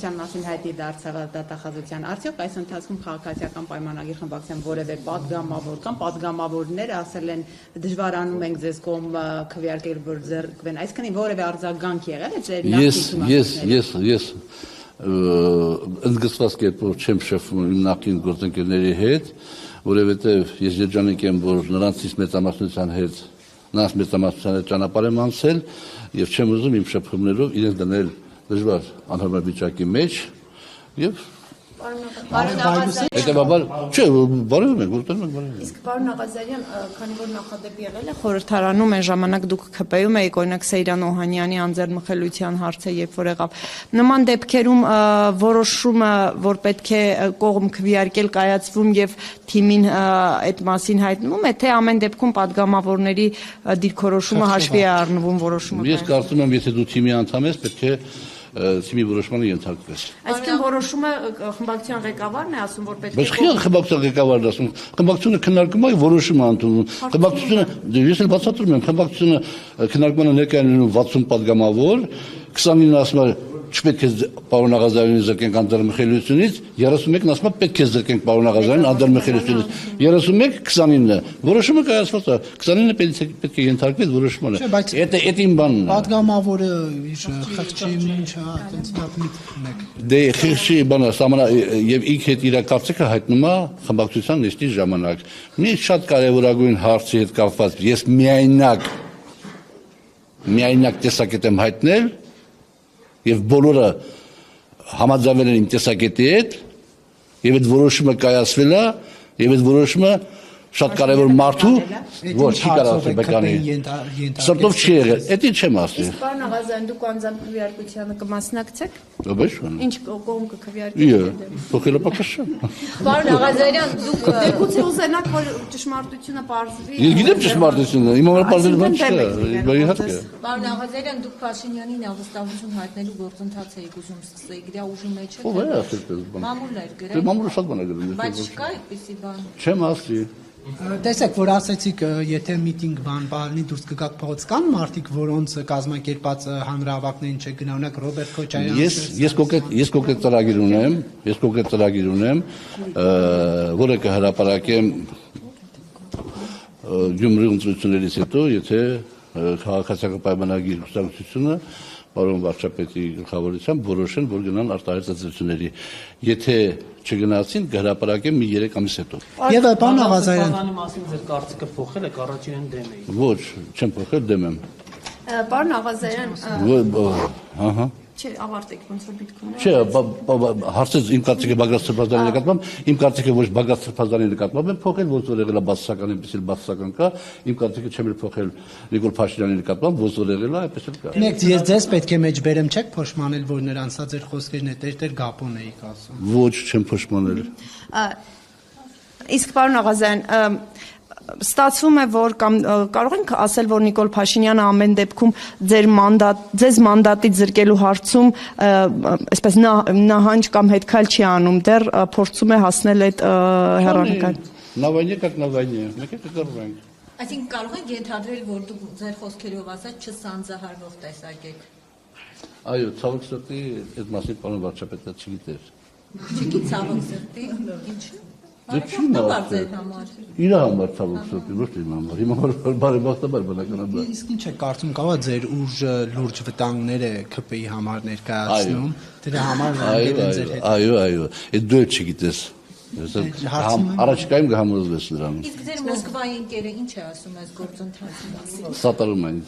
կառավարության մասին հայտի դարձավ դատախազության, արդյոք այս ընթացքում քաղաքացիական պայմանագիր խմբակցության որևէ պատգամավոր կամ պատգամավորները ասել են դժվարանում ենք ձեզ կողմ քվեարկել, որ ձեռքվեն, այսինքն որևէ արձագանք եղել է ձեր Ես ընդգծված կերպով չեմ շփվում իմ նախկին գործընկերների հետ, որովհետև ես երջանիկ եմ, որ նրանցից մեծամասնության հետ ճանապարհ եմ անցել եւ չեմ ուզում իմ շփումներով իրենց դնել դժվար անհարմար վիճակի մեջ եւ հետեւաբար չէ, բարևում ենք, որտեղ ենք բարևում։ Իսկ պարոն Աղազարյան, քանի որ նախադեպ եղել է խորհրդարանում, այն ժամանակ դուք ԿՊ-ում էիք, օրինակ Սեյրան Օհանյանի անձեռնմխելիության հարցը երբ որ եղավ, նման դեպքերում որոշումը, որ պետք է կողմ քվեարկել կայացվում եւ թիմին այդ մասին հայտնվում է, թե ամեն դեպքում падգամավորների դիրքորոշումը հաշվի է առնվում որոշումը։ Ես կարծում եմ, եթե դու թիմի անդամ ես, պետք է թիմի որոշմանը ենթարկվես։ Այսինքն որոշումը խմբակցության ղեկավարն է ասում, որ պետք է։ Բայց խիան խմբակցության ղեկավարն ասում, խմբակցությունը քննարկում է, որոշում է ընդունում։ Խմբակցությունը, ես էլ բացատրում եմ, խմբակցությունը քննարկմանը ներկայանում 60 падգամավոր, 29-ը ասում է չպետք է պարոն Աղազարյանին զրկենք անձեռնմխելիությունից, 31-ն ասում է պետք է զրկենք պարոն Աղազարյանին անձեռնմխելիությունից, 31, 29-ը որոշումը կայացված է, 29-ը պետք է ենթարկվի որոշմանը։ Էդ իմ բանն է։ Պատգամավորը խղճի ինչա, այդպես միտք։ Դե խղճի բանը սահմանա եւ ինքը հետ իր կարծիքը հայտնում է խմբակցության նիստի ժամանակ։ Մի շատ կարեւորագույն հարցի հետ կապված ես միայնակ տեսակետ եմ հայտնել եւ բոլորը համաձայնվել են իմ տեսակետի հետ եւ այդ որոշումը կայացվել է եւ այդ որոշումը շատ կարևոր մարդու ոչ չի կարող ասել բեկանի սրտով չի եղել դա չեմ ասի Իսկ պարոն Աղազարյան դուք անձամբ քվեարկությանը կմասնակցեք Ո՞չ Ինչ կողմ կքվեարկեք փոխելապակաշ Պարոն Աղազարյան դուք դեպքուցե ուզենաք որ ճշմարտությունը պարզվի Ես գիտեմ ճշմարտությունը իմ համար պարզել բան չէ իհարկե Պարոն Աղազարյան դուք Փաշինյանին ավստահություն հայտնելու գործընթաց եք ուզում սկսեք դրա ուժի մեջ եք Ո՞վ է ասել դες բան Մամուլներ գրել Մամուլը շատ բան է գրել Բայց չկա այդպիսի բան Չեմ ասի Տեսեք, որ ասեցիք, եթե միտինգ բան բալնի դուրս կգաք փողոց կան մարդիկ, որոնց կազմակերպած հանրահավաքներին չեք գնա, օրինակ Ռոբերտ Քոչարյանը Ես կոնկրետ ծրագիր ունեմ, որը կհրապարակեմ Գյումրի ընտրություններից հետո, եթե քաղաքացիական պայմանագիր կուսակցությունը պարոն վարչապետի գլխավորությամբ որոշեն, որ գնան արտահայտ ծրագրությունների։ Եթե չգնացին, կհրապարակեմ մի 3 ամիս հետո։ Եվ պարոն Աղազարյան, Բանի մասին ձեր կարծիքը փոխել եք, առաջինն դեմ եք։ Ոչ, չեմ փոխել, դեմ եմ։ Պարոն Աղազարյան Ահա Չէ, ավարտեք ոնց որ միտքում Չէ, հարցից իմ կարծիքը Բագրատ Սրբազանի նկատմամբ, իմ կարծիքը ոչ Բագրատ Սրբազանի նկատմամբ եմ փոխել, ոնց որ եղել է բացասական, այնպես էլ բացասական կա, իմ կարծիքը չեմ էլ փոխել Նիկոլ Փաշինյանի նկատմամբ, ոնց որ եղել է, այնպես էլ կա։ Մեկ ես ձեզ պետք է մեջբերեմ չեք փոշմանել, որ նրանց սա ձեր խոսքերն է տեր գապոն էիք ասում։ Ոչ, չեմ փոշմանել։ Իսկ պարոն Աղազարյան Ստացվում է, որ կամ կարող ենք ասել, որ Նիկոլ Փաշինյանը ամեն դեպքում ձեզ մանդատից զրկելու հարցում այսպես նահանջ կամ հետքայլ չի անում, դեռ փորձում է հասնել այդ հեռանկարին։ Նավայնի как նավայնի, մեկ է կգրվենք։ Այսինքն կարող եք ենթադրել, որ դուք ձեր խոսքերով ասած չսանձահարվող տեսակ եք։ Այո, ցավոք սրտի այդ մասին պարոն վարչապետը չգիտեր։ Չգիտի ցավոք սրտի, ինչ։ Իր համար ցավոք սրտի, ոչ իմ համար։ Իմ համար բարեբախտաբար բնականաբար։ Իսկ ինչ է կարծում կարող է ձեր ուժը լուրջ վտանգներ է ԿՊ-ի համար ներկայացնում։ Դրա համար անգել են ձեր հետ։ Այո, այդ դու չգիտես։ Առաջիկայում կհամոզվես նրան։ Իսկ ձեր Մոսկվայի ընկերը ինչ է ասում այս գործընթացի մասին։ Սատարում են։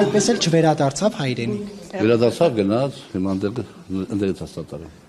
Այդպես էլ չվերադարձավ հայրենիք։ Վերադարձավ գնաց, հիմա ընդդեմ սատարում։